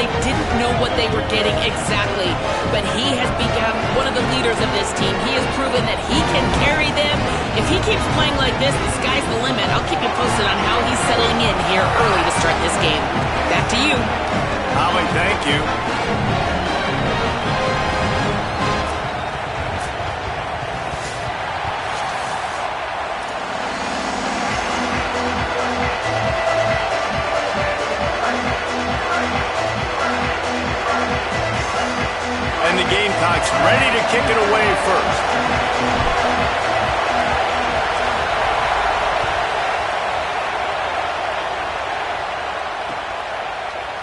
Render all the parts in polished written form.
they didn't know what they were getting exactly. But he has become one of the leaders of this team. He has proven that he can carry them. If he keeps playing like this, the sky's the limit. I'll keep you posted on how he's settling in here early to start this game. Back to you. Holly, thank you. And the Gamecocks ready to kick it away first.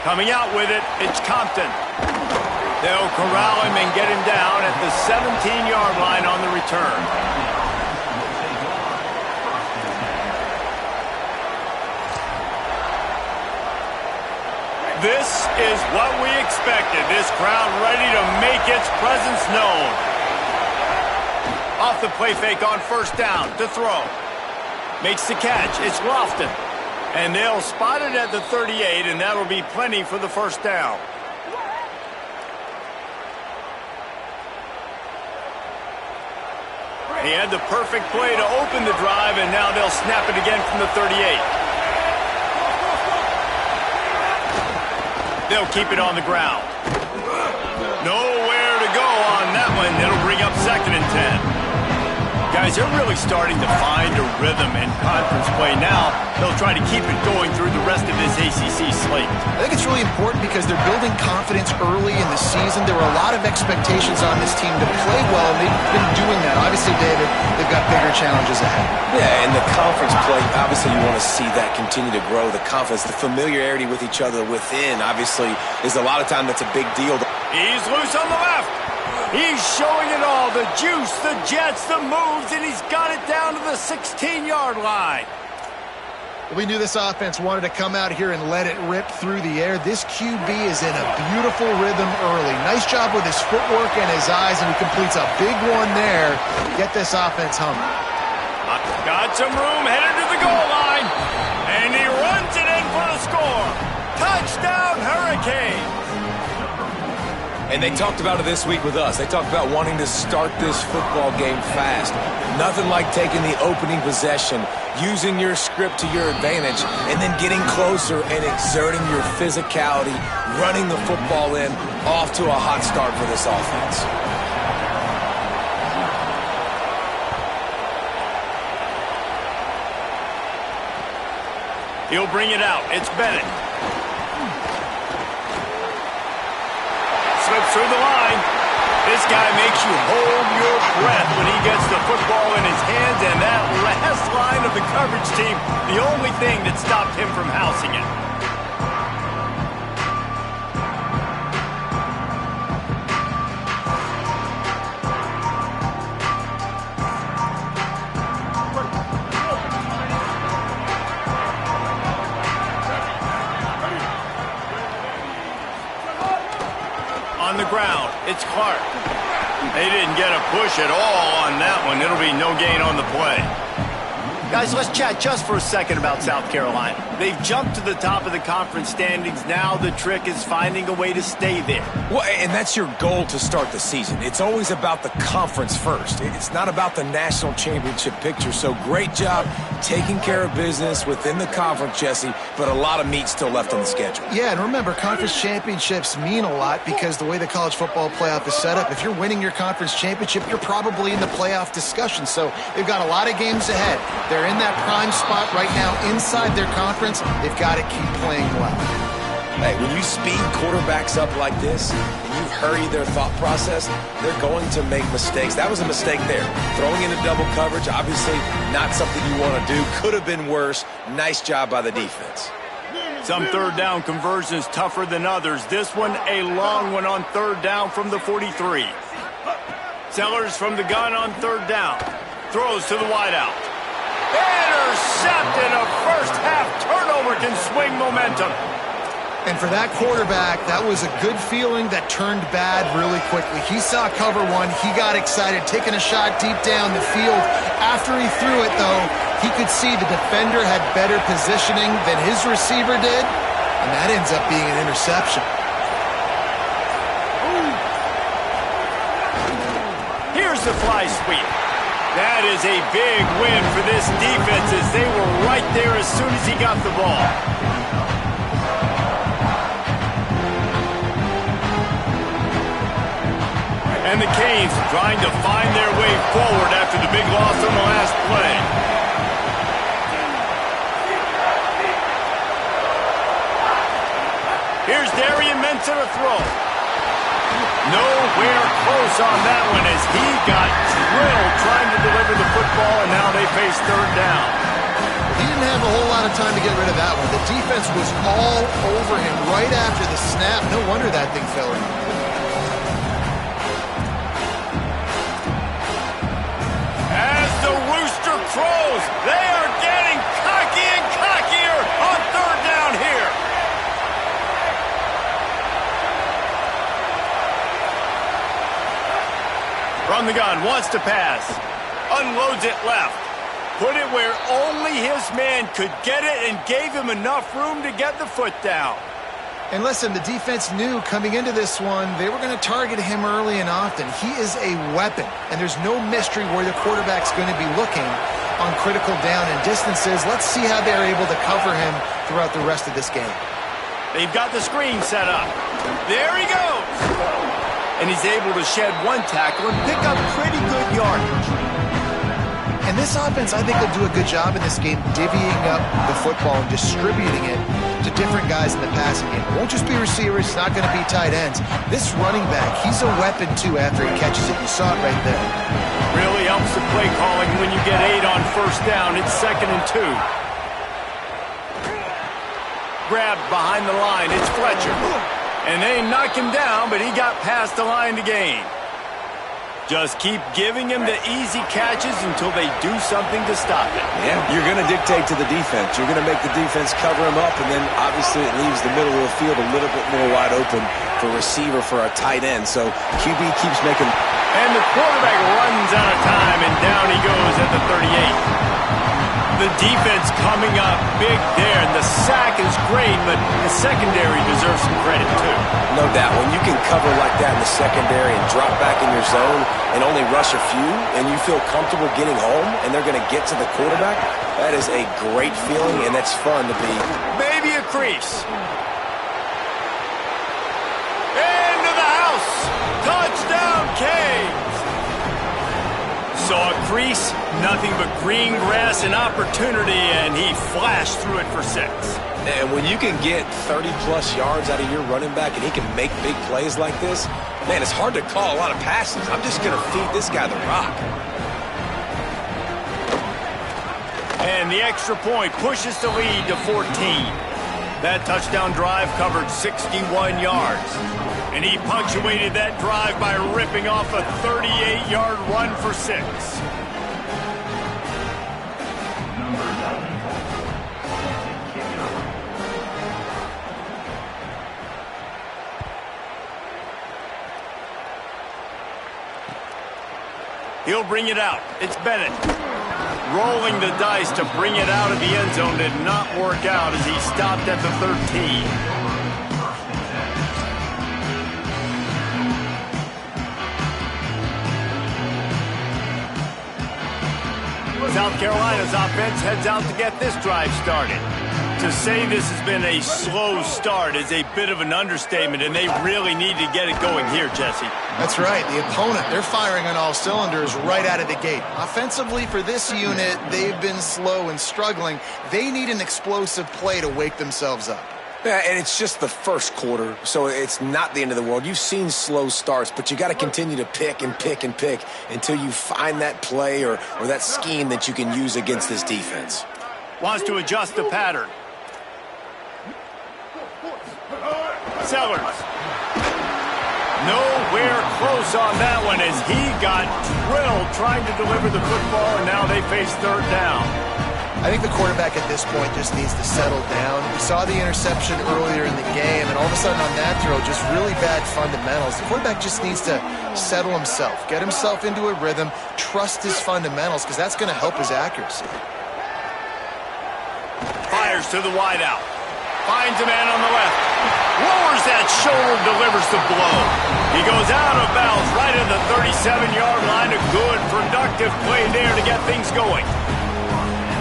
Coming out with it, it's Compton. They'll corral him and get him down at the 17-yard line on the return. This is what we expected. This crowd ready to make its presence known. Off the play fake on first down to throw. Makes the catch. It's Lofton. And they'll spot it at the 38, and that'll be plenty for the first down. He had the perfect play to open the drive, and now they'll snap it again from the 38. They'll keep it on the ground. Nowhere to go on that one. It'll bring up 2nd and 10. Guys, they're really starting to find a rhythm in conference play now. They'll try to keep it going through the rest of this ACC slate. I think it's really important because they're building confidence early in the season. There were a lot of expectations on this team to play well, and they've been doing that. Obviously, David, they've got bigger challenges ahead. Yeah, and the conference play, obviously you want to see that continue to grow. The confidence, the familiarity with each other within, obviously, is a lot of time that's a big deal. He's loose on the left. He's showing it all, the juice, the jets, the moves, and he's got it down to the 16-yard line. We knew this offense wanted to come out here and let it rip through the air. This QB is in a beautiful rhythm early. Nice job with his footwork and his eyes, and he completes a big one there. Get this offense humming. Got some room, headed to the goal line, and he runs it in for the score. Touchdown, Hurricanes. And they talked about it this week with us. They talked about wanting to start this football game fast. Nothing like taking the opening possession, using your script to your advantage, and then getting closer and exerting your physicality, running the football in, off to a hot start for this offense. He'll bring it out. It's Bennett. Slips through the line. This guy makes you hold your breath when he gets the football in his hands, and that last line of the coverage team, the only thing that stopped him from housing it. On the ground, it's Clark. They didn't get a push at all on that one. It'll be no gain on the play. Guys, let's chat just for a second about South Carolina. They've jumped to the top of the conference standings. Now the trick is finding a way to stay there. Well, and that's your goal to start the season. It's always about the conference first. It's not about the national championship picture. So great job taking care of business within the conference, Jesse, but a lot of meat still left on the schedule. Yeah, and remember, conference championships mean a lot because the way the college football playoff is set up, if you're winning your conference championship, you're probably in the playoff discussion. So they've got a lot of games ahead. They're in that prime spot right now inside their conference. They've got to keep playing well. Hey, when you speed quarterbacks up like this and you hurry their thought process, they're going to make mistakes. That was a mistake there. Throwing into double coverage, obviously not something you want to do. Could have been worse. Nice job by the defense. Some third down conversions tougher than others. This one, a long one on third down from the 43. Sellers from the gun on third down. Throws to the wideout. Intercepted. A first-half turnover can swing momentum. And for that quarterback, that was a good feeling that turned bad really quickly. He saw cover one. He got excited, taking a shot deep down the field. After he threw it, though, he could see the defender had better positioning than his receiver did, and that ends up being an interception. Here's the fly sweep. That is a big win for this defense as they were right there as soon as he got the ball. And the Canes trying to find their way forward after the big loss on the last play. Here's Darian Mensah to throw. Nowhere close on that one as he got drilled trying to deliver the football, and now they face third down. He didn't have a whole lot of time to get rid of that one. The defense was all over him right after the snap. No wonder that thing fell in. As the rooster crows, they are getting cocky and cockier on third down here. From the gun, wants to pass. Unloads it left. Put it where only his man could get it and gave him enough room to get the foot down. And listen, the defense knew coming into this one, they were going to target him early and often. He is a weapon, and there's no mystery where the quarterback's going to be looking on critical down and distances. Let's see how they're able to cover him throughout the rest of this game. They've got the screen set up. There he goes. And he's able to shed one tackle and pick up pretty good yardage. And this offense, I think, will do a good job in this game divvying up the football and distributing it to different guys in the passing game. It won't just be receivers. It's not going to be tight ends. This running back, he's a weapon, too, after he catches it. You saw it right there. Really helps the play calling when you get 8 on first down. It's 2nd and 2. Grabbed behind the line. It's Fletcher. And they knock him down, but he got past the line to gain. Just keep giving him the easy catches until they do something to stop it. Yeah, you're going to dictate to the defense. You're going to make the defense cover him up, and then obviously it leaves the middle of the field a little bit more wide open for receiver for a tight end. So QB keeps making... And the quarterback runs out of time, and down he goes at the 38. The defense coming up big there, and the sack is great, but the secondary deserves some credit, too. No doubt. When you can cover like that in the secondary and drop back in your zone and only rush a few, and you feel comfortable getting home, and they're going to get to the quarterback, that is a great feeling, and that's fun to be. Maybe a crease. Into the house. Touchdown, Canes. Saw a crease, nothing but green grass and opportunity, and he flashed through it for 6. And when you can get 30-plus yards out of your running back and he can make big plays like this, man, it's hard to call a lot of passes. I'm just going to feed this guy the rock. And the extra point pushes the lead to 14. That touchdown drive covered 61 yards. And he punctuated that drive by ripping off a 38-yard run for 6. He'll bring it out. It's Bennett. Rolling the dice to bring it out of the end zone did not work out as he stopped at the 13. South Carolina's offense heads out to get this drive started. To say this has been a slow start is a bit of an understatement, and they really need to get it going here, Jesse. That's right. The opponent, they're firing on all cylinders right out of the gate. Offensively, for this unit, they've been slow and struggling. They need an explosive play to wake themselves up. Yeah, and it's just the first quarter, so it's not the end of the world. You've seen slow starts, but you got to continue to pick and pick and pick until you find that play or that scheme that you can use against this defense. Wants to adjust the pattern. Sellers. Nowhere close on that one as he got drilled trying to deliver the football, and now they face third down. I think the quarterback at this point just needs to settle down. We saw the interception earlier in the game, and all of a sudden on that throw, just really bad fundamentals. The quarterback just needs to settle himself, get himself into a rhythm, trust his fundamentals, because that's going to help his accuracy. Fires to the wideout. Finds a man on the left. Lowers that shoulder delivers the blow. He goes out of bounds right at the 37-yard line. A good, productive play there to get things going.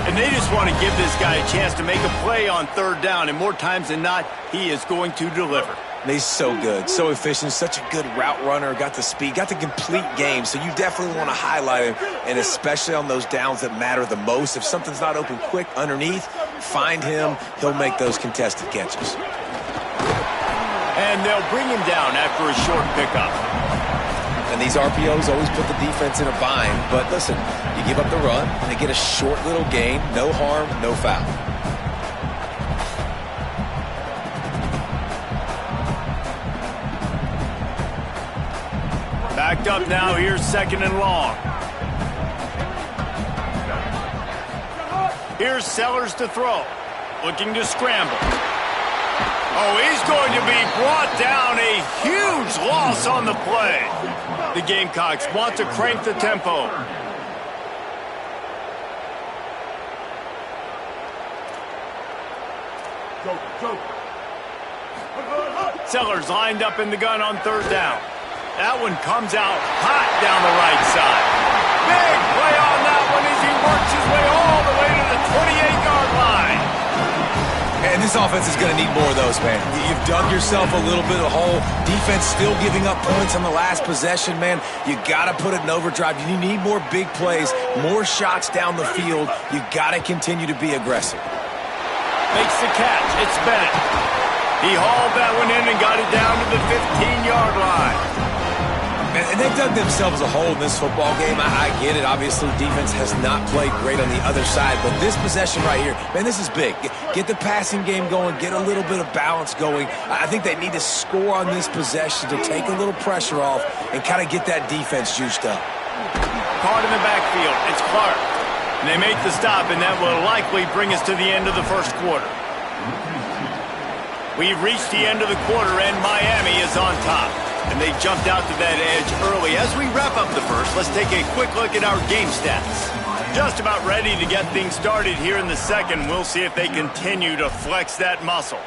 And they just want to give this guy a chance to make a play on third down, and more times than not, he is going to deliver. And he's so good, so efficient, such a good route runner, got the speed, got the complete game, so you definitely want to highlight him, and especially on those downs that matter the most. If something's not open quick underneath, find him. He'll make those contested catches. And they'll bring him down after a short pickup. And these RPOs always put the defense in a bind, but listen, you give up the run, and they get a short little gain, no harm, no foul. Backed up now, here's 2nd and long. Here's Sellers to throw, looking to scramble. Oh, he's going to be brought down, a huge loss on the play. The Gamecocks want to crank the tempo. Sellers lined up in the gun on third down. That one comes out hot down the right side. Big play on that one as he works his way all the way to the 28-yard line. And this offense is going to need more of those, man. You've dug yourself a little bit of a hole. Defense still giving up points on the last possession, man. You got to put it in overdrive. You need more big plays, more shots down the field. You got to continue to be aggressive. Makes the catch. It's Bennett. He hauled that one in and got it down to the 15-yard line. And they've dug themselves a hole in this football game. I get it. Obviously, defense has not played great on the other side. But this possession right here, man, this is big. Get the passing game going. Get a little bit of balance going. I think they need to score on this possession to take a little pressure off and kind of get that defense juiced up. Caught in the backfield. It's Clark. And they make the stop, and that will likely bring us to the end of the first quarter. We've reached the end of the quarter, and Miami is on top. And they jumped out to that edge early. As we wrap up the first, let's take a quick look at our game stats. Just about ready to get things started here in the second. We'll see if they continue to flex that muscle.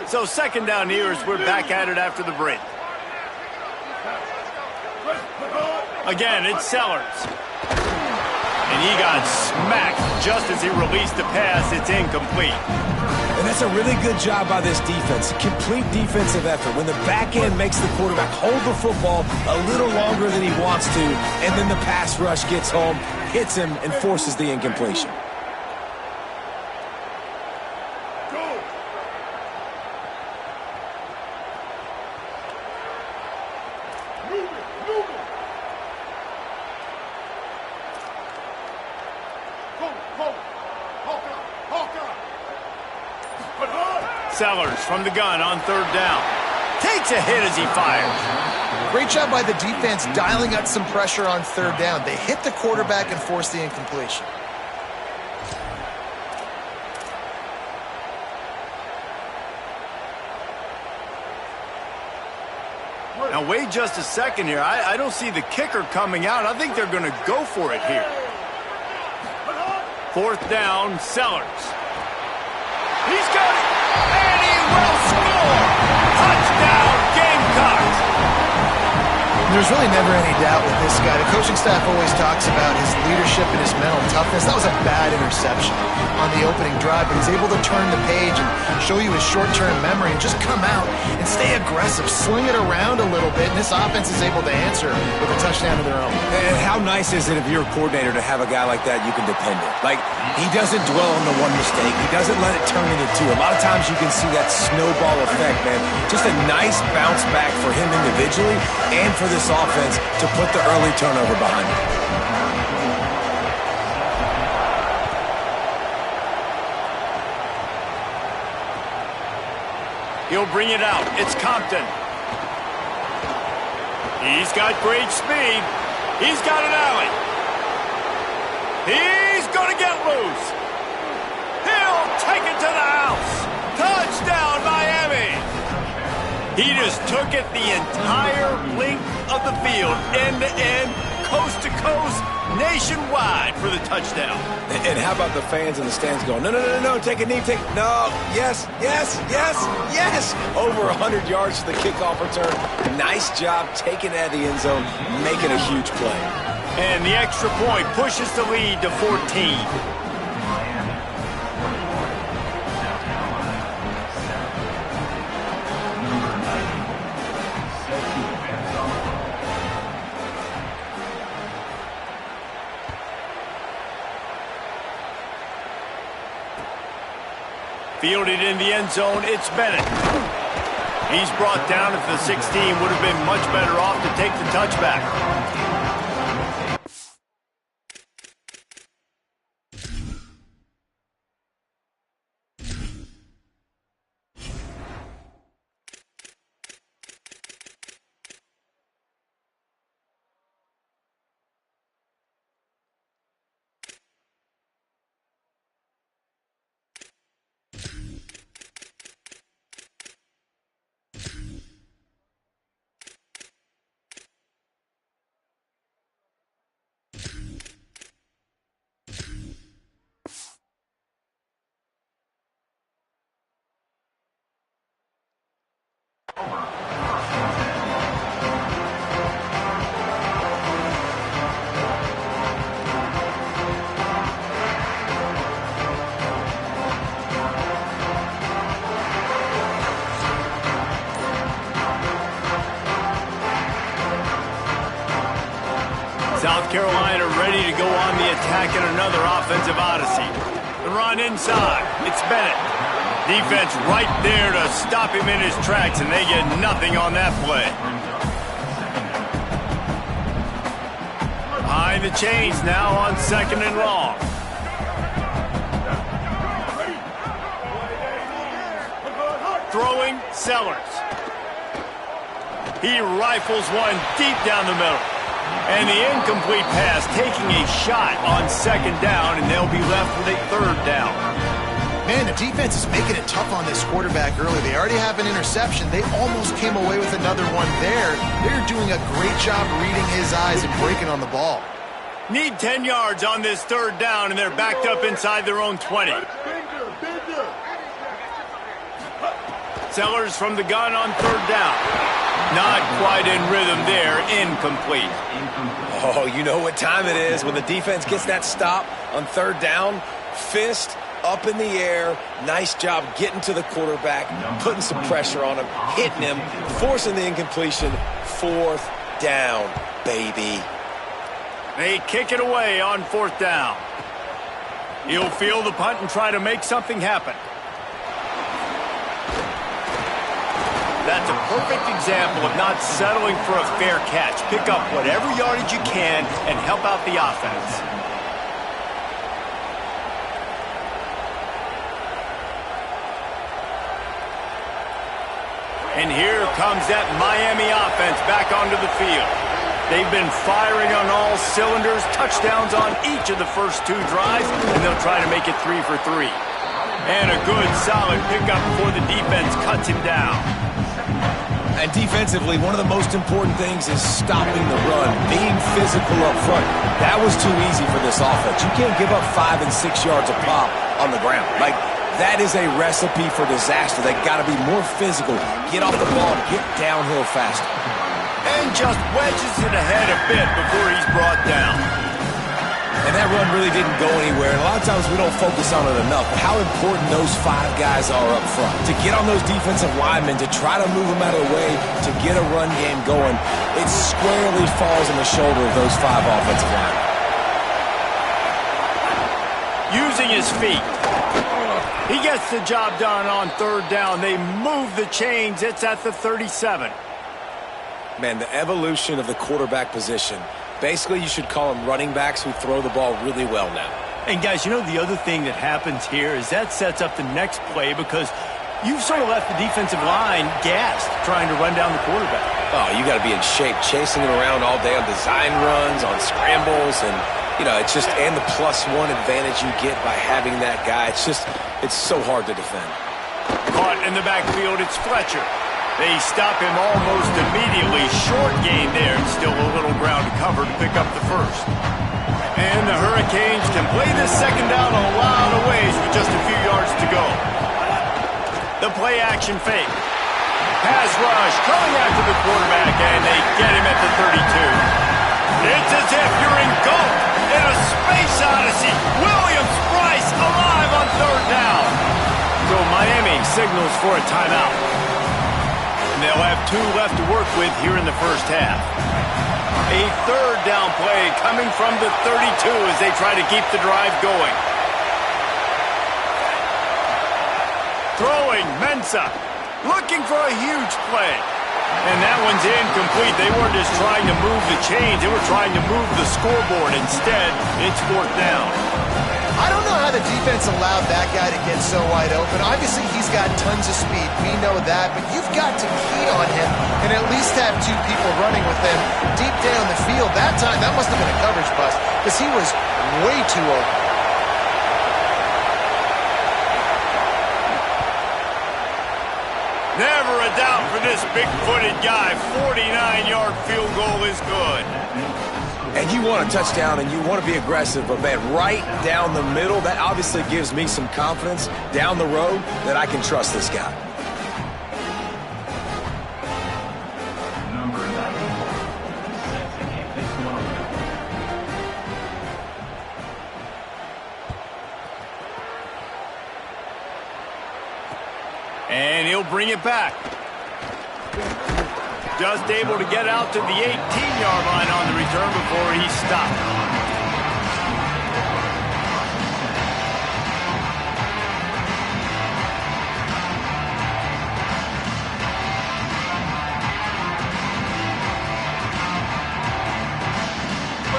So 2nd down here as we're back at it after the break. Again, it's Sellers. And he got smacked just as he released the pass. It's incomplete. And that's a really good job by this defense. Complete defensive effort. When the back end makes the quarterback hold the football a little longer than he wants to, and then the pass rush gets home, hits him, and forces the incompletion. Sellers from the gun on third down. Takes a hit as he fires. Great job by the defense dialing up some pressure on third down. They hit the quarterback and forced the incompletion. Now wait just a second here. I don't see the kicker coming out. I think they're going to go for it here. 4th down, Sellers. He's got it, and he will score! Touchdown, Gamecocks! There's really never any doubt with this guy. The coaching staff always talks about his leadership and his mental toughness. That was a bad interception on the opening drive, but he's able to turn the page and show you his short-term memory and just come out and stay aggressive, sling it around a little bit, and this offense is able to answer with a touchdown of their own. And how nice is it if you're a coordinator to have a guy like that you can depend on? Like, he doesn't dwell on the one mistake. He doesn't let it turn into two. A lot of times you can see that snowball effect, man. Just a nice bounce back for him individually and for this offense to put the early turnover behind him. He'll bring it out. It's Compton. He's got great speed. He's got an alley. He's going to get loose. He'll take it to the house. Touchdown, Miami. He just took it the entire length of the field, end to end, coast to coast, nationwide for the touchdown. And how about the fans in the stands going, no, no, no, no, no, take a knee, no, yes, yes, yes, yes. Over 100 yards for the kickoff return. Nice job taking it out of the end zone, making a huge play. And the extra point pushes the lead to 14. Fielded in the end zone, it's Bennett. He's brought down at the 16, would have been much better off to take the touchback. South Carolina ready to go on the attack in another offensive odyssey. The run inside. It's Bennett. Defense right there to stop him in his tracks, and they get nothing on that play. Behind the chains now on 2nd and long. Throwing, Sellers. He rifles one deep down the middle. And the incomplete pass taking a shot on 2nd down, and they'll be left with a 3rd down. Man, the defense is making it tough on this quarterback early. They already have an interception. They almost came away with another one there. They're doing a great job reading his eyes and breaking on the ball. Need 10 yards on this 3rd down, and they're backed up inside their own 20. Sellers from the gun on 3rd down. Not quite in rhythm there, incomplete. Oh, you know what time it is when the defense gets that stop on 3rd down. Fist up in the air. Nice job getting to the quarterback, putting some pressure on him, hitting him, forcing the incompletion. 4th down, baby. They kick it away on 4th down. He'll field the punt and try to make something happen. That's a perfect example of not settling for a fair catch. Pick up whatever yardage you can and help out the offense. And here comes that Miami offense back onto the field. They've been firing on all cylinders, touchdowns on each of the first 2 drives, and they'll try to make it 3 for 3. And a good, solid pickup before the defense cuts him down. And defensively, one of the most important things is stopping the run, being physical up front. That was too easy for this offense. You can't give up 5 and 6 yards a pop on the ground. Like, that is a recipe for disaster. They got to be more physical, get off the ball, get downhill faster. And just wedges it ahead a bit before he's brought down. And that run really didn't go anywhere. And a lot of times we don't focus on it enough. But how important those 5 guys are up front. To get on those defensive linemen, to try to move them out of the way, to get a run game going, it squarely falls on the shoulder of those 5 offensive linemen. Using his feet. He gets the job done on 3rd down. They move the chains. It's at the 37. Man, the evolution of the quarterback position. Basically, you should call them running backs who throw the ball really well now. And, guys, you know the other thing that happens here is that sets up the next play because you've sort of left the defensive line gassed trying to run down the quarterback. Oh, you got to be in shape, chasing him around all day on design runs, on scrambles, and, you know, it's just, and the +1 advantage you get by having that guy. It's just, it's so hard to defend. Caught in the backfield, it's Fletcher. They stop him almost immediately. Short gain there, and still a little ground to cover to pick up the 1st. And Hurricanes can play this second down a lot of ways with just a few yards to go. The play action fake. Pass rush coming after the quarterback, and they get him at the 32. It's as if you're engulfed in a space odyssey. Williams-Brice alive on third down. So Miami signals for a timeout. And they'll have 2 left to work with here in the first half. A third down play coming from the 32 as they try to keep the drive going. Throwing, Mensah. Looking for a huge play. And that one's incomplete. They weren't just trying to move the chains. They were trying to move the scoreboard. Instead, it's fourth down. I don't know how the defense allowed that guy to get so wide open. Obviously, he's got tons of speed. We know that. But you've got to key on him and at least have 2 people running with him deep down the field. That time, that must have been a coverage bust because he was way too open. Never a doubt for this big-footed guy. 49-yard field goal is good. And you want a touchdown and you want to be aggressive, but man, right down the middle, that obviously gives me some confidence down the road that I can trust this guy. And he'll bring it back. Just able to get out to the 18-yard line on the return before he stopped.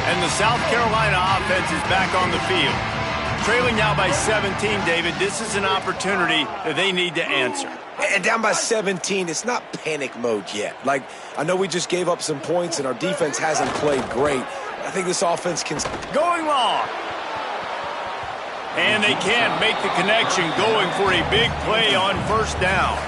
And the South Carolina offense is back on the field. Trailing now by 17, David. This is an opportunity that they need to answer. And down by 17, it's not panic mode yet. Like, I know we just gave up some points and our defense hasn't played great. I think this offense can... Going long. And they can't make the connection, going for a big play on first down.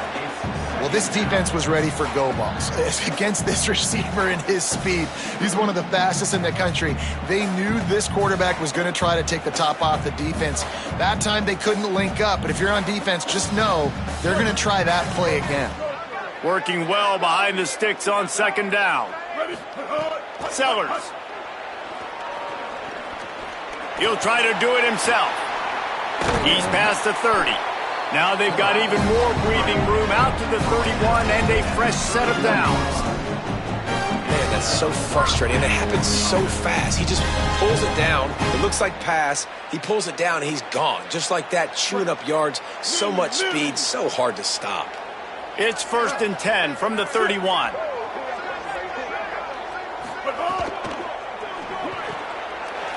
Well, this defense was ready for go balls. Against this receiver and his speed, he's one of the fastest in the country. They knew this quarterback was going to try to take the top off the defense. That time they couldn't link up, but if you're on defense, just know they're going to try that play again. Working well behind the sticks on second down. Sellers. He'll try to do it himself. He's past the 30. Now they've got even more breathing room out to the 31 and a fresh set of downs. Man, that's so frustrating. And it happens so fast. He just pulls it down. It looks like pass. He pulls it down and he's gone. Just like that, chewing up yards. So much speed, so hard to stop. It's 1st and 10 from the 31.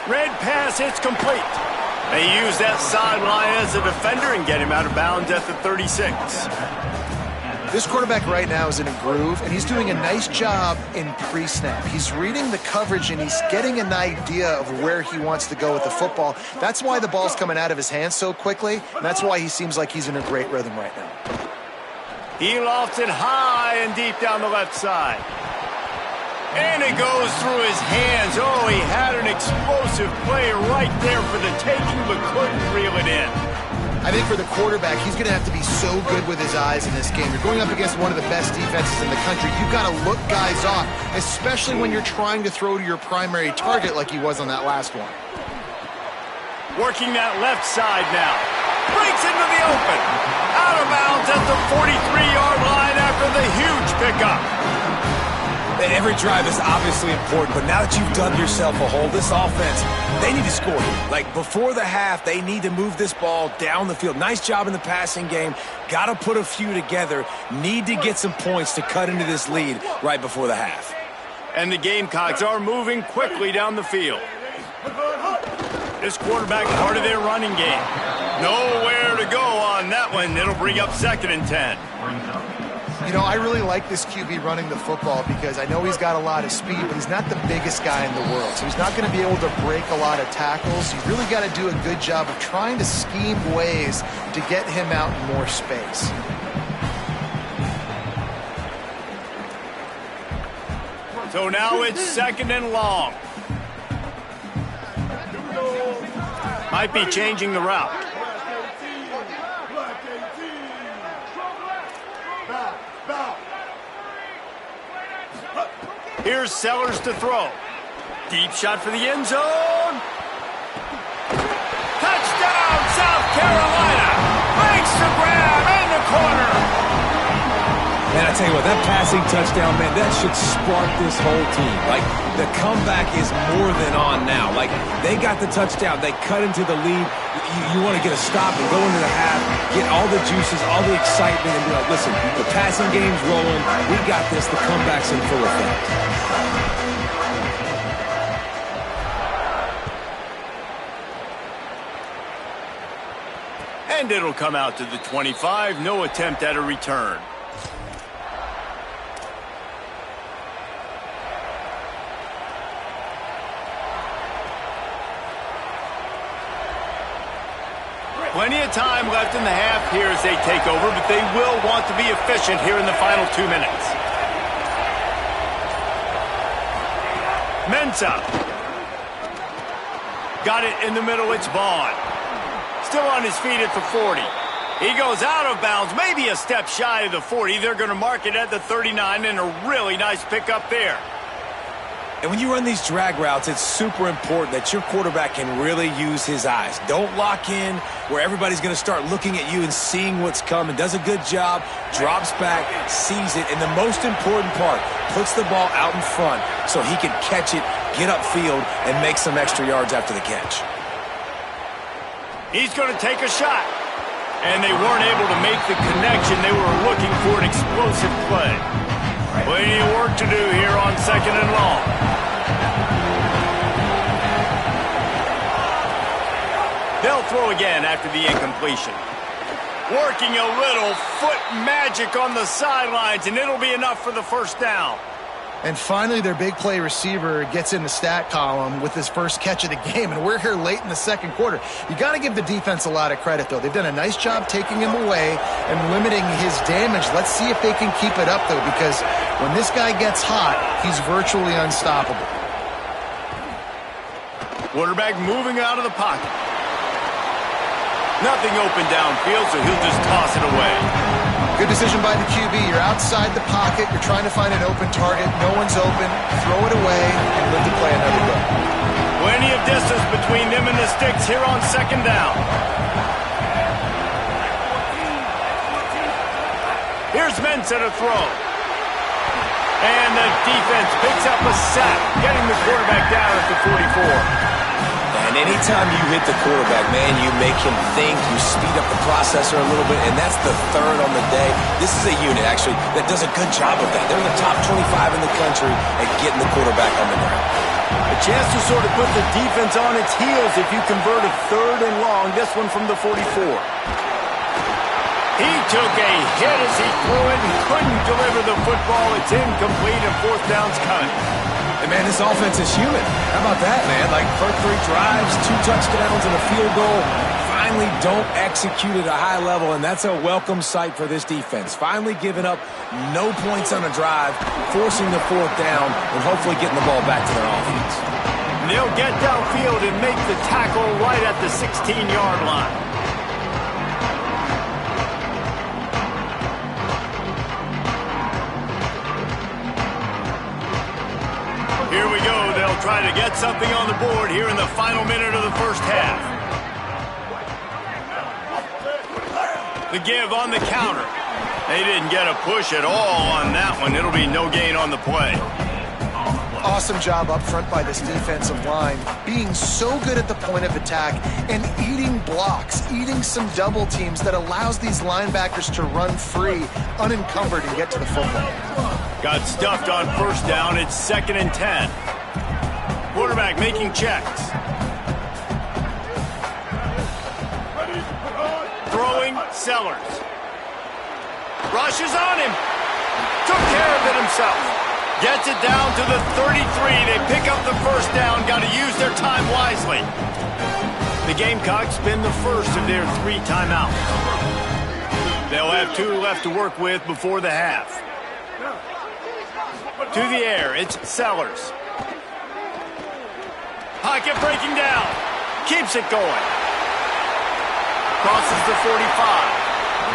Red pass, it's complete. They use that sideline as a defender and get him out of bounds at the 36. This quarterback right now is in a groove, and he's doing a nice job in pre-snap. He's reading the coverage, and he's getting an idea of where he wants to go with the football. That's why the ball's coming out of his hands so quickly, and that's why he seems like he's in a great rhythm right now. He lofts it high and deep down the left side. And it goes through his hands. Oh, he had an explosive play right there for the taking, but couldn't reel it in. I think for the quarterback, he's going to have to be so good with his eyes in this game. You're going up against one of the best defenses in the country. You've got to look guys off, especially when you're trying to throw to your primary target like he was on that last one. Working that left side now. Breaks into the open. Out of bounds at the 43-yard line after the huge pickup. Every drive is obviously important, but now that you've dug yourself a hole, this offense, they need to score here. Like, before the half, they need to move this ball down the field. Nice job in the passing game. Got to put a few together. Need to get some points to cut into this lead right before the half. And the Gamecocks are moving quickly down the field. This quarterback, part of their running game. Nowhere to go on that one. It'll bring up 2nd and 10. You know, I really like this QB running the football because I know he's got a lot of speed, but he's not the biggest guy in the world. So he's not going to be able to break a lot of tackles. You really got to do a good job of trying to scheme ways to get him out in more space. So now it's 2nd and long. Might be changing the route. Here's Sellers to throw. Deep shot for the end zone. Touchdown, South Carolina. Makes the grab in the corner. Man, I tell you what, that passing touchdown, man, that should spark this whole team. Like, the comeback is more than on now. Like, they got the touchdown. They cut into the lead. You want to get a stop and go into the half, get all the juices, all the excitement, and be like, listen, the passing game's rolling. We got this. The comeback's in full effect. And it'll come out to the 25. No attempt at a return. Plenty of time left in the half here as they take over, but they will want to be efficient here in the final 2 minutes. Mensah. Got it in the middle. It's Vaughn. Still on his feet at the 40. He goes out of bounds, maybe a step shy of the 40. They're going to mark it at the 39, and a really nice pickup there. And when you run these drag routes, it's super important that your quarterback can really use his eyes. Don't lock in where everybody's going to start looking at you and seeing what's coming. Does a good job, drops back, sees it, and the most important part, puts the ball out in front so he can catch it, get upfield, and make some extra yards after the catch. He's going to take a shot. And they weren't able to make the connection. They were looking for an explosive play. Plenty of work to do here on 2nd and long. They'll throw again after the incompletion. Working a little foot magic on the sidelines, and it'll be enough for the first down. And finally, their big play receiver gets in the stat column with his first catch of the game, and we're here late in the second quarter. You got to give the defense a lot of credit, though. They've done a nice job taking him away and limiting his damage. Let's see if they can keep it up, though, because when this guy gets hot, he's virtually unstoppable. Quarterback moving out of the pocket. Nothing open downfield, so he'll just toss it away. Good decision by the QB. You're outside the pocket. You're trying to find an open target. No one's open. Throw it away and live to play another day. Plenty of distance between them and the sticks here on 2nd down. Here's Mensah to throw. And the defense picks up a sack, getting the quarterback down at the 44. And anytime you hit the quarterback, man, you make him think, you speed up the processor a little bit, and that's the 3rd on the day. This is a unit, actually, that does a good job of that. They're in the top 25 in the country at getting the quarterback on the ground. A chance to sort of put the defense on its heels if you convert a 3rd and long, this one from the 44. He took a hit as he threw it and couldn't deliver the football. It's incomplete and 4th down's cut. And, man, this offense is human. How about that, man? Like, first 3 drives, 2 touchdowns, and a field goal. Finally don't execute at a high level, and that's a welcome sight for this defense. Finally giving up no points on a drive, forcing the 4th down, and hopefully getting the ball back to their offense. And they'll get downfield and make the tackle right at the 16-yard line. Here we go. They'll try to get something on the board here in the final minute of the first half. The give on the counter. They didn't get a push at all on that one. It'll be no gain on the play. Awesome job up front by this defensive line, being so good at the point of attack and eating blocks, eating some double teams that allows these linebackers to run free, unencumbered, and get to the football. Got stuffed on 1st down. It's 2nd and 10. Quarterback making checks. Throwing, Sellers. Rushes on him. Took care of it himself. Gets it down to the 33. They pick up the 1st down. Got to use their time wisely. The Gamecocks spin the first of their 3 timeouts. They'll have 2 left to work with before the half. To the air, it's Sellers. Pocket breaking down. Keeps it going. crosses the 45.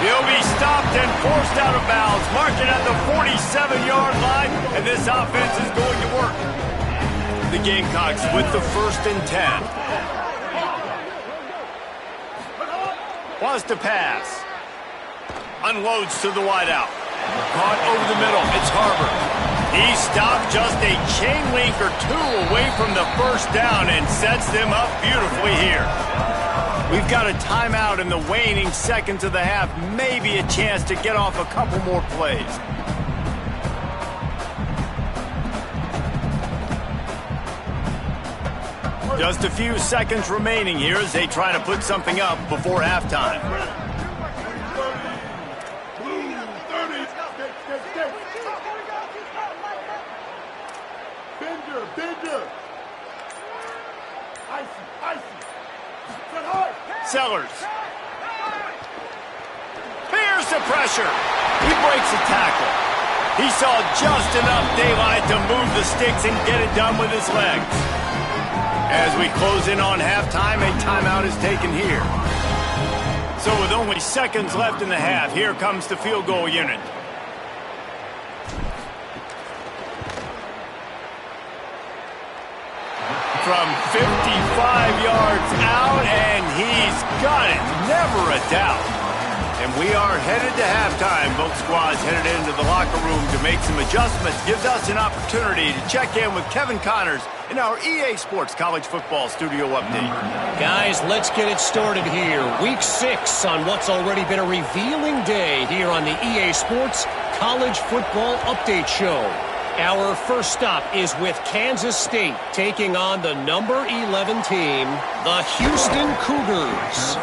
He'll be stopped and forced out of bounds, marking at the 47-yard line, and this offense is going to work. The Gamecocks with the 1st and 10. Wants to pass. Unloads to the wideout. Caught over the middle. It's Harbor. He stopped just a chain link or two away from the first down and sets them up beautifully here. We've got a timeout in the waning seconds of the half. Maybe a chance to get off a couple more plays. Just a few seconds remaining here as they try to put something up before halftime. Sellers. Here's the pressure. He breaks a tackle. He saw just enough daylight to move the sticks and get it done with his legs. As we close in on halftime, a timeout is taken here. So with only seconds left in the half, here comes the field goal unit. From 55 yards out, and he's got it. Never a doubt. And we are headed to halftime. Both squads headed into the locker room to make some adjustments. Gives us an opportunity to check in with Kevin Connors in our EA Sports College Football Studio Update. Guys, let's get it started here. Week 6 on what's already been a revealing day here on the EA Sports College Football Update Show. Our first stop is with Kansas State taking on the number 11 team, the Houston Cougars.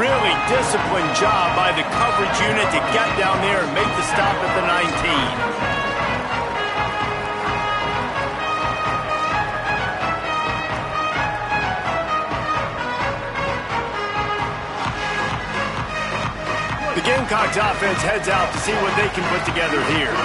Really disciplined job by the coverage unit to get down there and make the stop at the 19. The Gamecocks offense heads out to see what they can put together here.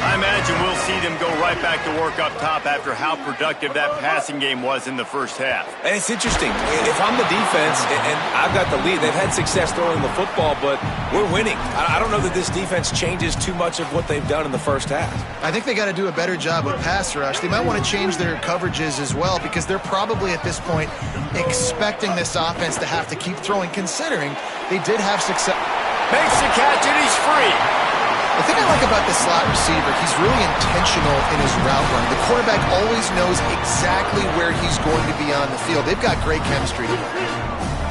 I imagine we'll see them go right back to work up top after how productive that passing game was in the first half. And it's interesting. If I'm the defense and I've got the lead, they've had success throwing the football, but we're winning. I don't know that this defense changes too much of what they've done in the first half. I think they got to do a better job with pass rush. They might want to change their coverages as well because they're probably at this point expecting this offense to have to keep throwing, considering they did have success. Makes the catch and he's free. The thing I like about this slot receiver, he's really intentional in his route run. The quarterback always knows exactly where he's going to be on the field. They've got great chemistry together.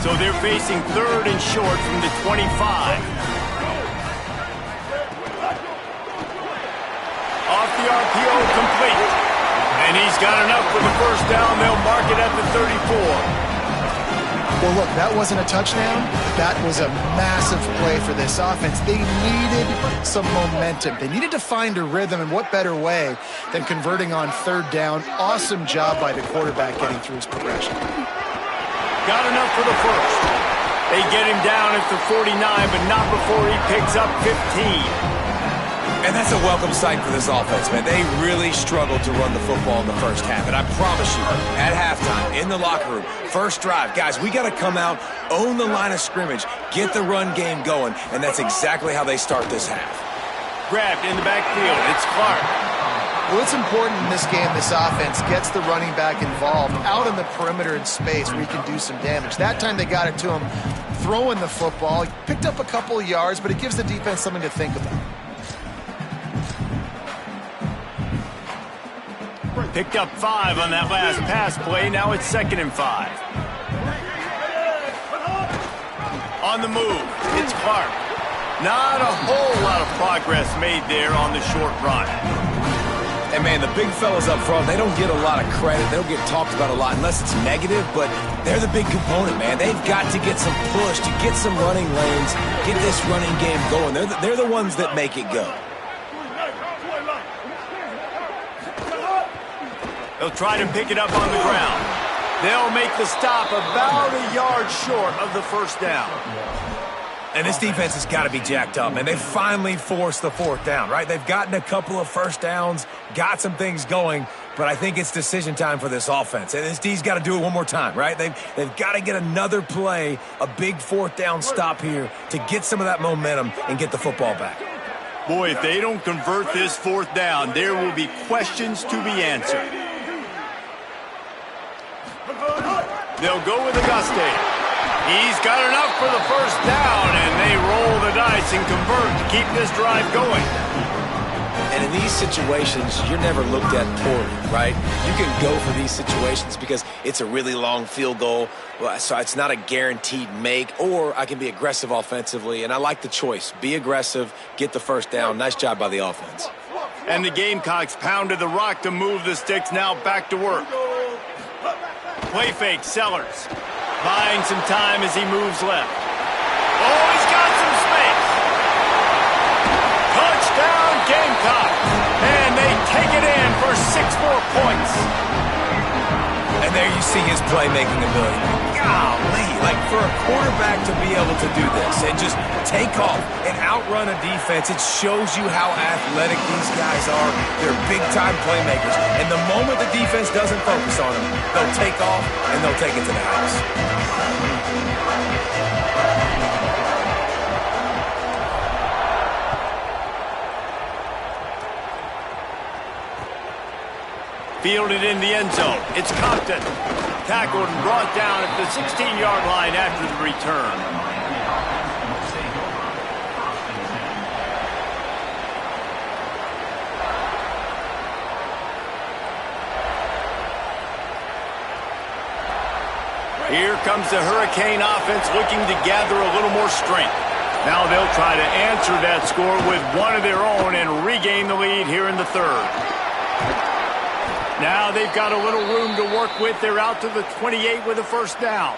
So they're facing 3rd and short from the 25. Off the RPO, complete. And he's got enough for the first down. They'll mark it at the 34. Well, look, that wasn't a touchdown. That was a massive play for this offense. They needed some momentum. They needed to find a rhythm, and what better way than converting on 3rd down. Awesome job by the quarterback getting through his progression. Got enough for the first. They get him down at the 49, but not before he picks up 15. And that's a welcome sight for this offense, man. They really struggled to run the football in the first half. And I promise you, at halftime, in the locker room, first drive, guys, we got to come out, own the line of scrimmage, get the run game going, and that's exactly how they start this half. Grabbed in the backfield. It's Clark. Well, it's important in this game, this offense gets the running back involved out in the perimeter in space where he can do some damage. That time they got it to him throwing the football. He picked up a couple of yards, but it gives the defense something to think about. Picked up 5 on that last pass play. Now it's 2nd and 5. On the move, it's Clark. Not a whole lot of progress made there on the short run. And, man, the big fellas up front, they don't get a lot of credit. They don't get talked about a lot unless it's negative, but they're the big component, man. They've got to get some push, to get some running lanes, get this running game going. They're the ones that make it go. They'll try to pick it up on the ground. They'll make the stop about a yard short of the first down. And this defense has got to be jacked up, man. They finally forced the 4th down, right? They've gotten a couple of first downs, got some things going. but I think it's decision time for this offense. And this D's got to do it one more time, right? They've got to get another play, a big fourth down stop here to get some of that momentum and get the football back. Boy, if they don't convert this fourth down, there will be questions to be answered. They'll go with Auguste. He's got enough for the first down, and they roll the dice and convert to keep this drive going. And in these situations, you're never looked at poorly, right? You can go for these situations because it's a really long field goal, so it's not a guaranteed make, or I can be aggressive offensively, and I like the choice. Be aggressive, get the first down. Nice job by the offense. And the Gamecocks pounded the rock to move the sticks, now back to work. Play fake, Sellers. Buying some time as he moves left. Oh, he's got some space. Touchdown, Gamecocks. And they take it in for 6 more points. And there you see his playmaking ability. Golly, like for a quarterback to be able to do this and just take off and outrun a defense, it shows you how athletic these guys are. They're big-time playmakers. And the moment the defense doesn't focus on them, they'll take off and they'll take it to the house. Fielded in the end zone. It's Compton. Tackled and brought down at the 16-yard line after the return. Here comes the Hurricane offense looking to gather a little more strength. Now they'll try to answer that score with one of their own and regain the lead here in the third. Now they've got a little room to work with. They're out to the 28 with a first down.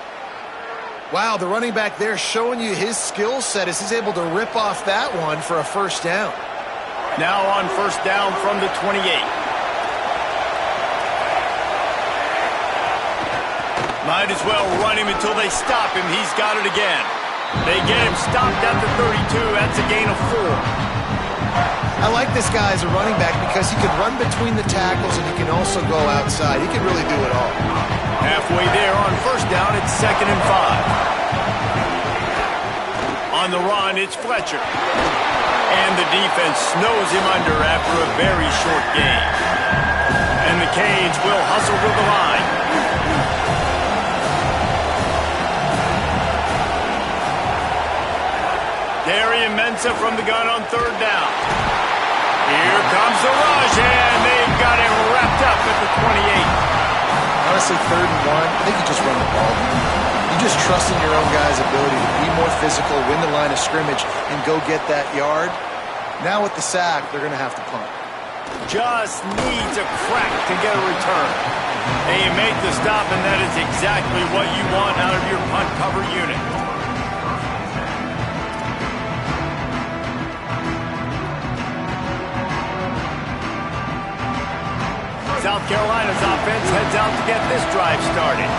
Wow, the running back there showing you his skill set as he's able to rip off that one for a first down. Now on first down from the 28. Might as well run him until they stop him. He's got it again. They get him stopped at the 32. That's a gain of 4. I like this guy as a running back because he can run between the tackles and he can also go outside. He can really do it all. Halfway there on first down, it's 2nd and 5. On the run, it's Fletcher. And the defense snows him under after a very short gain. And the Canes will hustle to the line. Darian Mensah from the gun on third down. Here comes the rush, and they've got him wrapped up at the 28. Honestly, 3rd and 1, I think you just run the ball. You just trust in your own guy's ability to be more physical, win the line of scrimmage, and go get that yard. Now with the sack, they're going to have to punt. Just needs a crack to get a return. And you make the stop, and that is exactly what you want out of your punt cover unit. South Carolina's offense heads out to get this drive started.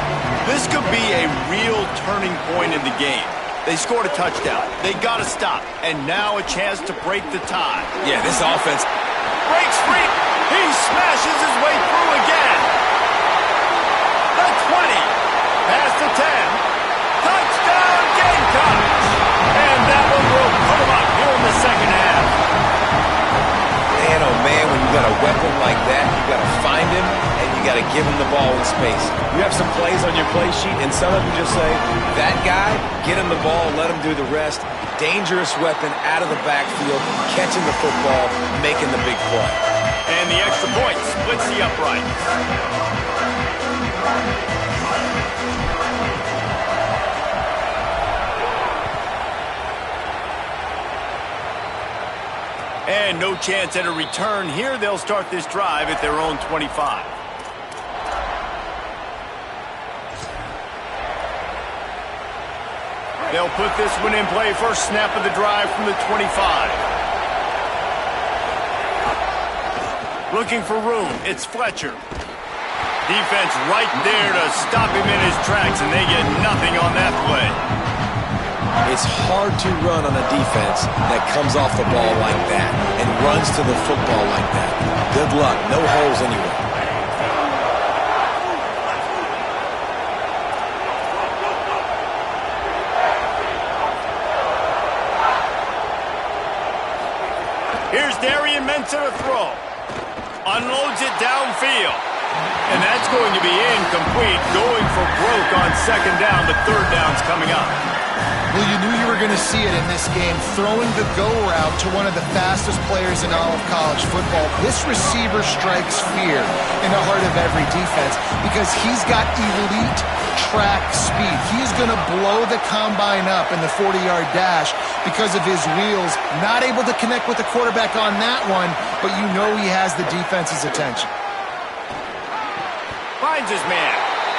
This could be a real turning point in the game. They scored a touchdown. They got to stop. And now a chance to break the tie. Yeah, this offense breaks free. He smashes his way through again. The 20. Past the 10. Touchdown, Gamecocks. And that one will put him up here in the second half. Man, oh man, when you got a weapon like that, you got to find him and you got to give him the ball in space. You have some plays on your play sheet, and some of them just say, that guy, get him the ball, let him do the rest. Dangerous weapon out of the backfield, catching the football, making the big play. And the extra point splits the uprights. And no chance at a return here. They'll start this drive at their own 25. They'll put this one in play. First snap of the drive from the 25. Looking for room. It's Fletcher. Defense right there to stop him in his tracks, and they get nothing on that play. It's hard to run on a defense that comes off the ball like that and runs to the football like that. Good luck. No holes anywhere. Experiments at a throw. Unloads it downfield. And that's going to be incomplete. Going for broke on second down. The third down's coming up. Well, you knew you were going to see it in this game, throwing the go route to one of the fastest players in all of college football. This receiver strikes fear in the heart of every defense because he's got elite track speed. He's going to blow the combine up in the 40-yard dash because of his wheels. Not able to connect with the quarterback on that one, but you know he has the defense's attention. Finds his man.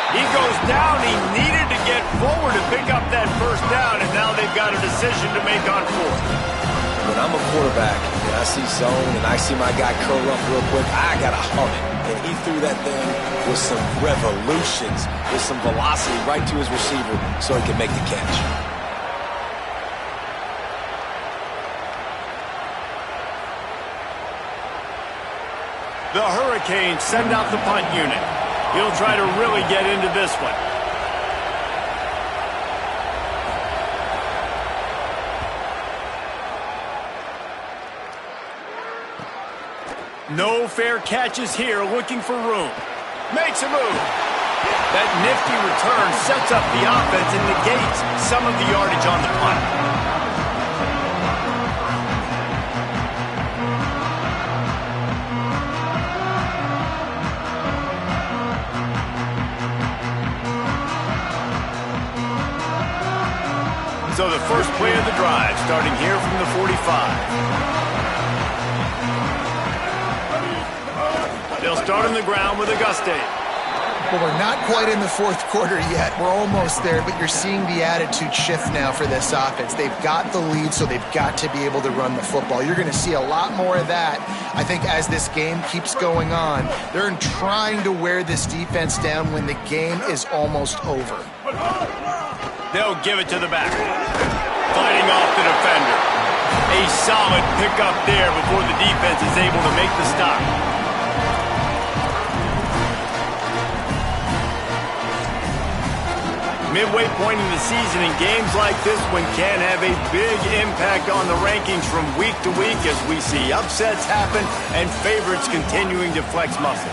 He goes down. He needed to get forward to pick up that first down, and now they've got a decision to make on fourth. When I'm a quarterback and I see zone and I see my guy curl up real quick, I got to hum it. And he threw that thing with some revolutions, with some velocity right to his receiver so he could make the catch. The Hurricanes send out the punt unit. He'll try to really get into this one. No fair catches here, looking for room. Makes a move. That nifty return sets up the offense and negates some of the yardage on the punt. So the first play of the drive, starting here from the 45. They'll start on the ground with Auguste. Well, we're not quite in the fourth quarter yet. We're almost there, but you're seeing the attitude shift now for this offense. They've got the lead, so they've got to be able to run the football. You're going to see a lot more of that, I think, as this game keeps going on. They're trying to wear this defense down when the game is almost over. They'll give it to the back. Fighting off the defender. A solid pickup there before the defense is able to make the stop. Midway point in the season, in games like this one can have a big impact on the rankings from week to week as we see upsets happen and favorites continuing to flex muscle.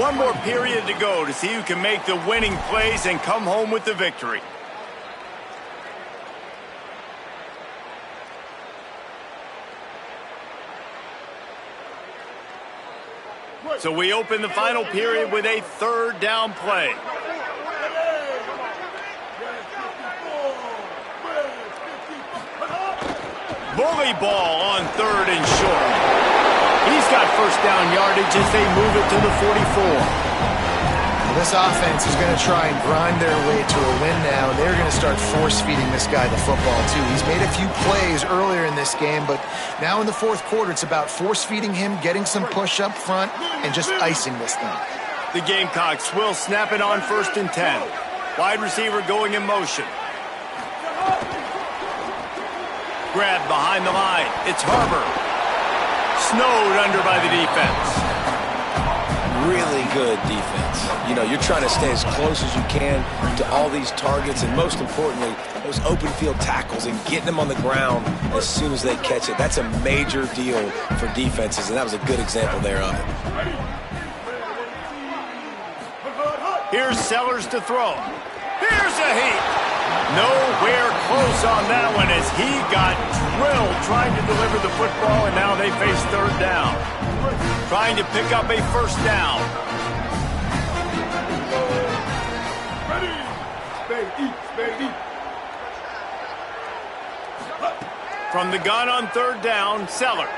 One more period to go to see who can make the winning plays and come home with the victory. So we open the final period with a third down play. Bully ball on third and short. He's got first down yardage as they move it to the 44. This offense is going to try and grind their way to a win now. They're going to start force-feeding this guy the football, too. He's made a few plays earlier in this game, but now in the fourth quarter, it's about force-feeding him, getting some push up front, and just icing this thing. The Gamecocks will snap it on 1st and 10. Wide receiver going in motion. Grab behind the line. It's Harbor. Snowed under by the defense. Really good defense. You know, you're trying to stay as close as you can to all these targets, and most importantly, those open field tackles and getting them on the ground as soon as they catch it. That's a major deal for defenses, and that was a good example there of it. Here's Sellers to throw. Here's a heat. Nowhere close on that one as he got drilled trying to deliver the football, and now they face third down. Trying to pick up a first down. From the gun on third down, Sellers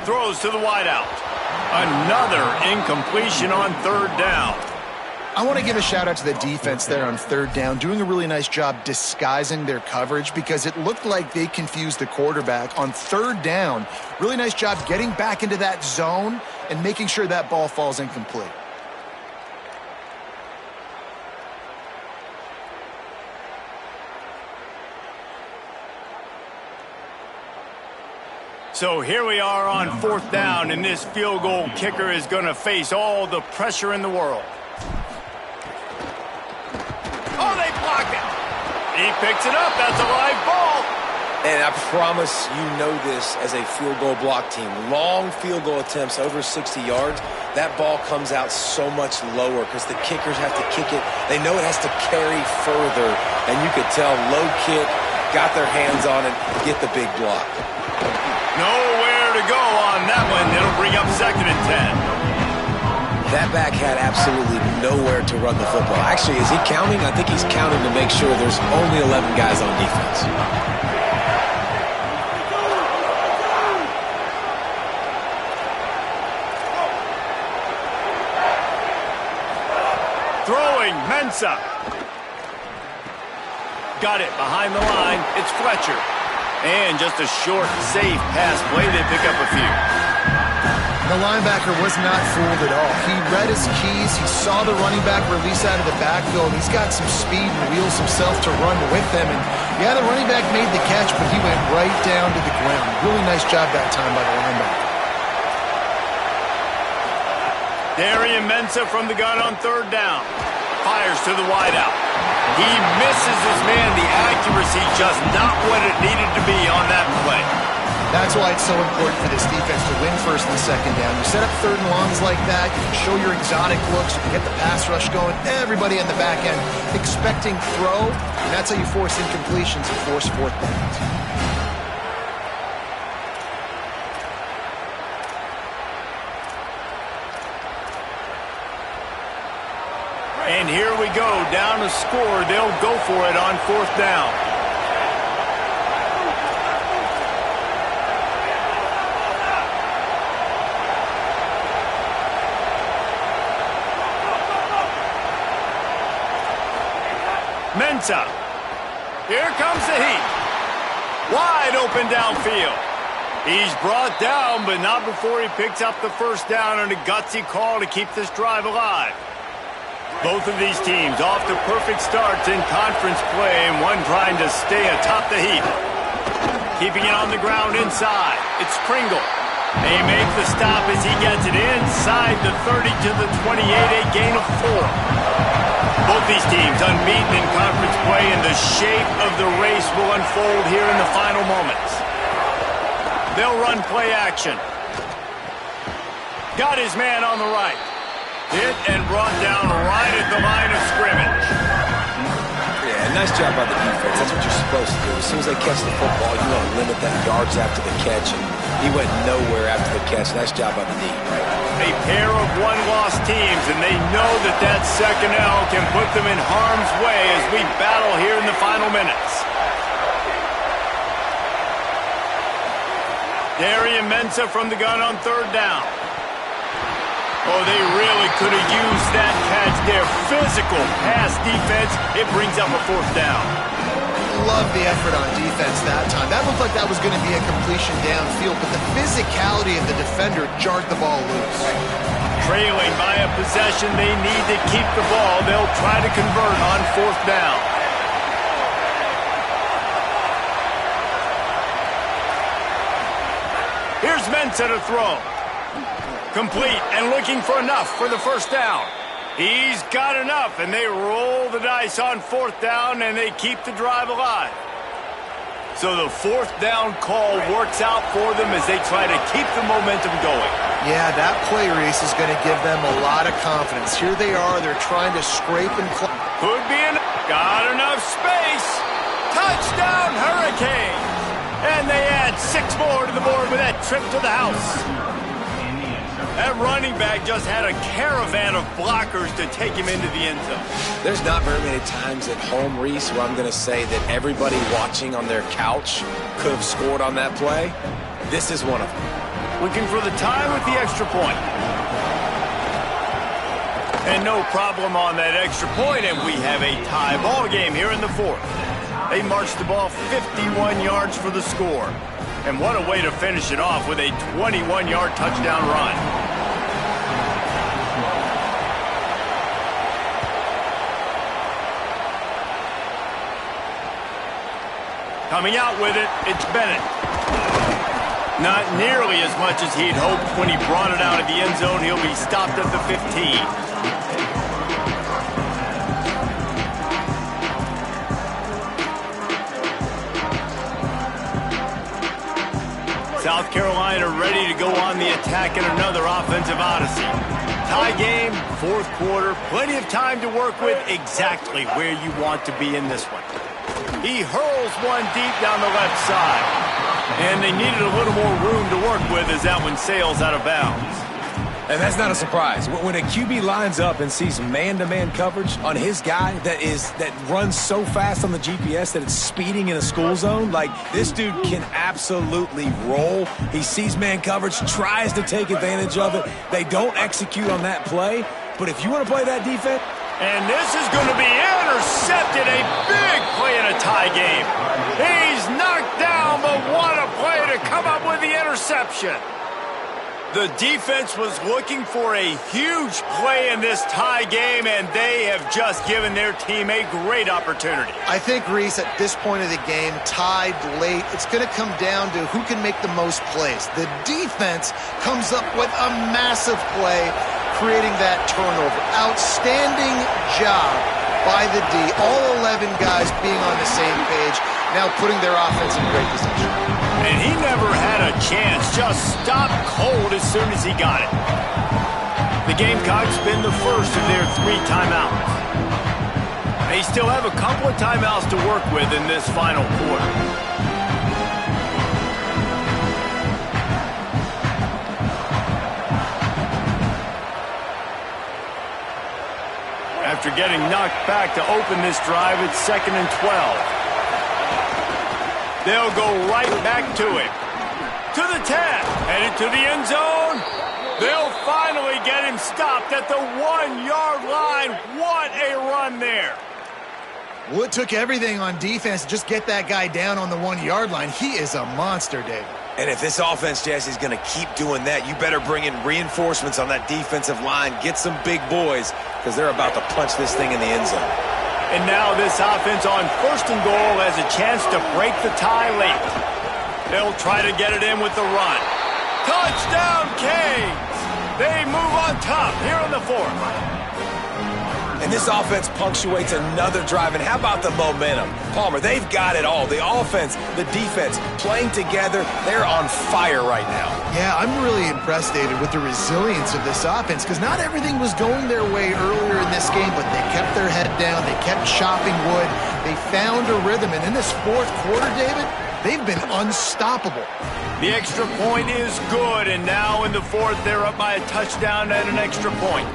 throws to the wideout. Another incompletion on third down. I want to give a shout out to the defense there on third down, doing a really nice job disguising their coverage because it looked like they confused the quarterback on third down. Really nice job getting back into that zone and making sure that ball falls incomplete. So here we are on fourth down, and this field goal kicker is going to face all the pressure in the world. Oh, they blocked it. He picks it up. That's a live ball. And I promise you know this as a field goal block team. Long field goal attempts over 60 yards, that ball comes out so much lower because the kickers have to kick it. They know it has to carry further, and you could tell low kick, got their hands on it, get the big block. Nowhere to go on that one. It'll bring up 2nd and 10. That back had absolutely nowhere to run the football. Actually, is he counting? I think he's counting to make sure there's only 11 guys on defense. Throwing, Mensah. Got it behind the line. It's Fletcher. And just a short, safe pass play. They pick up a few. The linebacker was not fooled at all. He read his keys. He saw the running back release out of the backfield. He's got some speed and wheels himself to run with them. And yeah, the running back made the catch, but he went right down to the ground. Really nice job that time by the linebacker. Darian Mensah from the gun on 3rd down. Fires to the wideout. He misses his man. The accuracy just not what it needed to be on that play. That's why it's so important for this defense to win 1st and 2nd down. You set up 3rd and longs like that, you can show your exotic looks, you can get the pass rush going, everybody on the back end expecting throw, and that's how you force incompletions and force 4th downs. And here we go, down to score. They'll go for it on 4th down. Mensah. Here comes the heat. Wide open downfield. He's brought down, but not before he picks up the 1st down on a gutsy call to keep this drive alive. Both of these teams off to perfect starts in conference play, and one trying to stay atop the heap. Keeping it on the ground inside. It's Pringle. They make the stop as he gets it inside the 30 to the 28, a gain of 4. Both these teams unbeaten in conference play, and the shape of the race will unfold here in the final moments. They'll run play action. Got his man on the right. Hit and brought down right at the line of scrimmage. Yeah, nice job by the defense. That's what you're supposed to do. As soon as they catch the football, you want to limit that yards after the catch, and he went nowhere after the catch. Nice job by the D. A pair of one-loss teams, and they know that that 2nd L can put them in harm's way as we battle here in the final minutes. Darian Mensah from the gun on 3rd down. Oh, they really could have used that catch there. Physical pass defense. It brings up a 4th down. Love the effort on defense that time. That looked like that was going to be a completion downfield, but the physicality of the defender jarred the ball loose. Trailing by a possession, they need to keep the ball. They'll try to convert on 4th down. Here's Mensah to throw. Complete and looking for enough for the 1st down. He's got enough, and they roll the dice on 4th down, and they keep the drive alive. So the 4th down call works out for them as they try to keep the momentum going. Yeah, that play, Reese, is going to give them a lot of confidence. Here they are. They're trying to scrape and claw. Could be enough. Got enough space. Touchdown, Hurricanes. And they add 6 more to the board with that trip to the house. That running back just had a caravan of blockers to take him into the end zone. There's not very many times at home, Reese, where I'm going to say that everybody watching on their couch could have scored on that play. This is one of them. Looking for the tie with the extra point. And no problem on that extra point, and we have a tie ball game here in the 4th. They marched the ball 51 yards for the score. And what a way to finish it off with a 21-yard touchdown run. Coming out with it, it's Bennett. Not nearly as much as he'd hoped when he brought it out of the end zone. He'll be stopped at the 15. South Carolina ready to go on the attack in another offensive odyssey. Tie game, fourth quarter, plenty of time to work with, exactly where you want to be in this one. He hurls one deep down the left side. And they needed a little more room to work with as that one sails out of bounds. And that's not a surprise. When a QB lines up and sees man-to-man coverage on his guy that runs so fast on the GPS that it's speeding in a school zone, like, this dude can absolutely roll. He sees man coverage, tries to take advantage of it. They don't execute on that play. But if you want to play that defense... And this is going to be intercepted. A big play in a tie game. He's knocked down, but what a play to come up with the interception. The defense was looking for a huge play in this tie game, and they have just given their team a great opportunity. I think, Reese, at this point of the game, tied late, it's going to come down to who can make the most plays. The defense comes up with a massive play, creating that turnover. Outstanding job by the D. All 11 guys being on the same page, now putting their offense in great position. And he never had a chance, just stopped cold as soon as he got it. The Gamecocks spend the first of their 3 timeouts. They still have a couple of timeouts to work with in this final quarter. After getting knocked back to open this drive, it's 2nd and 12. They'll go right back to him. To the 10. Headed to the end zone. They'll finally get him stopped at the 1-yard line. What a run there. Well, it took everything on defense to just get that guy down on the 1-yard line. He is a monster, David. And if this offense, Jesse, is going to keep doing that, you better bring in reinforcements on that defensive line. Get some big boys, because they're about to punch this thing in the end zone. And now this offense on 1st and goal has a chance to break the tie late. They'll try to get it in with the run. Touchdown, Canes! They move on top here in the 4th. And this offense punctuates another drive. And how about the momentum? Palmer, they've got it all. The offense, the defense, playing together. They're on fire right now. Yeah, I'm really impressed, David, with the resilience of this offense, because not everything was going their way earlier in this game, but they kept their head down. They kept chopping wood. They found a rhythm. And in this 4th quarter, David, they've been unstoppable. The extra point is good, and now in the 4th, they're up by a touchdown and an extra point.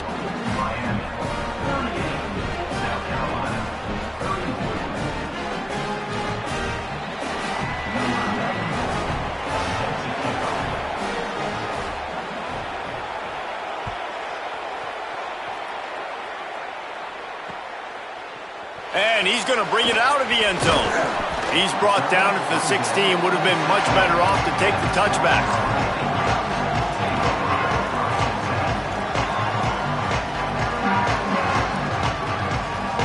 And he's going to bring it out of the end zone. He's brought down at the 16. Would have been much better off to take the touchback.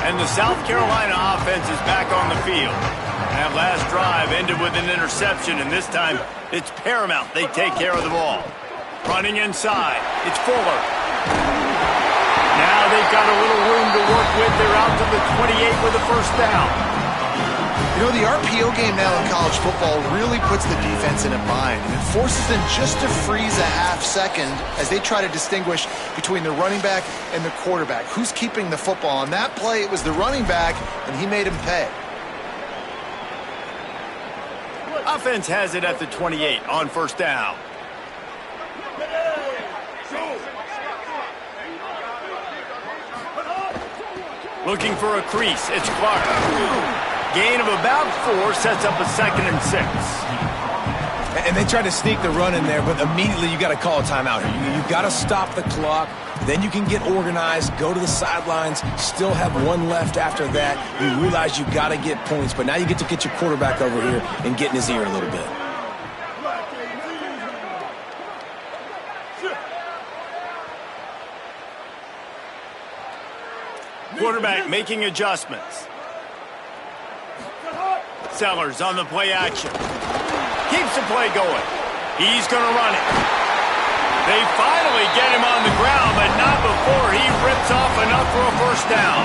And the South Carolina offense is back on the field. That last drive ended with an interception, and this time it's paramount they take care of the ball. Running inside, it's Fuller. Now they've got a little room to work with. They're out to the 28 with a first down. You know, the RPO game now in college football really puts the defense in a bind, and it forces them just to freeze a half second as they try to distinguish between the running back and the quarterback. Who's keeping the football? On that play, it was the running back, and he made him pay. Offense has it at the 28 on first down. Looking for a crease. It's Clark. Gain of about 4 sets up a 2nd and 6. And they tried to sneak the run in there, but immediately you got to call a timeout here. You've got to stop the clock. Then you can get organized, go to the sidelines, still have 1 left after that. You realize you got to get points, but now you get to get your quarterback over here and get in his ear a little bit. Quarterback making adjustments. Sellers on the play action. Keeps the play going. He's going to run it. They finally get him on the ground, but not before he rips off enough for a first down.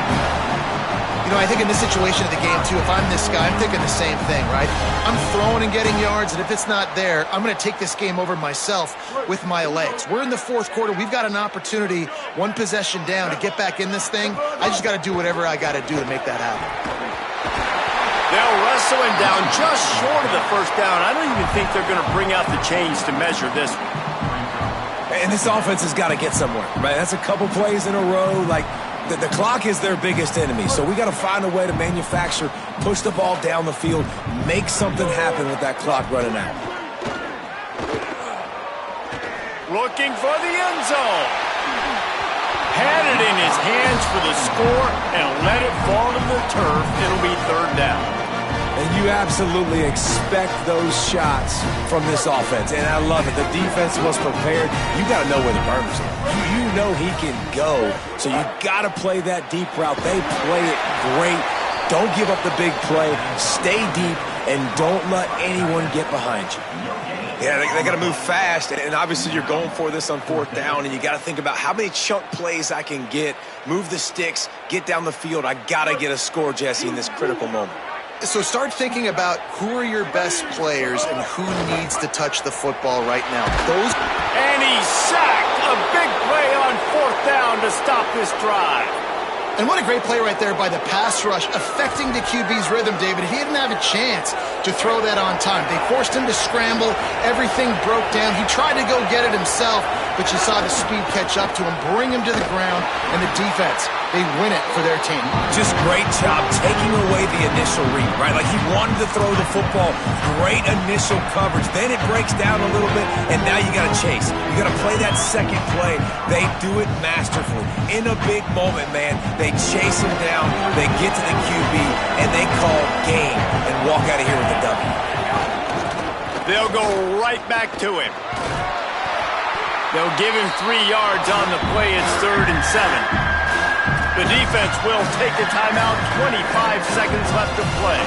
You I think in this situation of the game, too, if I'm this guy, I'm thinking the same thing, right? I'm throwing and getting yards, and if it's not there, I'm going to take this game over myself with my legs. We're in the fourth quarter. We've got an opportunity, one possession down, to get back in this thing. I just got to do whatever I got to do to make that happen. They'll wrestle him down just short of the first down. I don't even think they're going to bring out the chains to measure this one. And this offense has got to get somewhere, right? That's a couple plays in a row. Like, the clock is their biggest enemy. So we got to find a way to manufacture, push the ball down the field, make something happen with that clock running out. Looking for the end zone. Had it in his hands for the score and let it fall to the turf. It'll be third down. And you absolutely expect those shots from this offense. And I love it. The defense was prepared. You got to know where the burners are. You know he can go. So you got to play that deep route. They play it great. Don't give up the big play. Stay deep and don't let anyone get behind you. Yeah, they got to move fast, and obviously you're going for this on fourth down, and you got to think about how many chunk plays I can get, move the sticks, get down the field. I got to get a score, Jesse, in this critical moment. So start thinking about who are your best players and who needs to touch the football right now. And he's sacked. A big play on fourth down to stop this drive. And what a great play right there by the pass rush, affecting the QB's rhythm, David. He didn't have a chance to throw that on time. They forced him to scramble. Everything broke down. He tried to go get it himself, but you saw the speed catch up to him, bring him to the ground, and the defense, they win it for their team. Just great job taking away the initial read, right? Like he wanted to throw the football. Great initial coverage. Then it breaks down a little bit, and now you got to chase. You got to play that second play. They do it masterfully. In a big moment, man, they chase him down, they get to the QB, and they call game and walk out of here with a W. They'll go right back to him. They'll give him 3 yards on the play. It's 3rd and 7. The defense will take a timeout. 25 seconds left to play.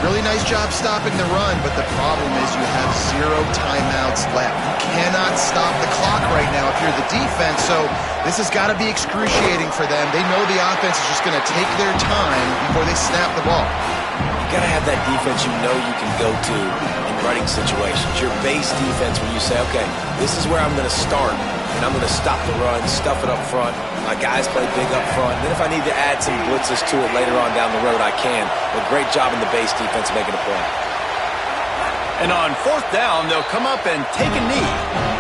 Really nice job stopping the run, but the problem is you have 0 timeouts left. You cannot stop the clock right now if you're the defense, so this has got to be excruciating for them. They know the offense is just going to take their time before they snap the ball. You got to have that defense you know you can go to in running situations. Your base defense where you say, okay, this is where I'm going to start, and I'm going to stop the run, stuff it up front. My guys play big up front. And then if I need to add some blitzes to it later on down the road, I can. But great job in the base defense making a play. And on fourth down, they'll come up and take a knee.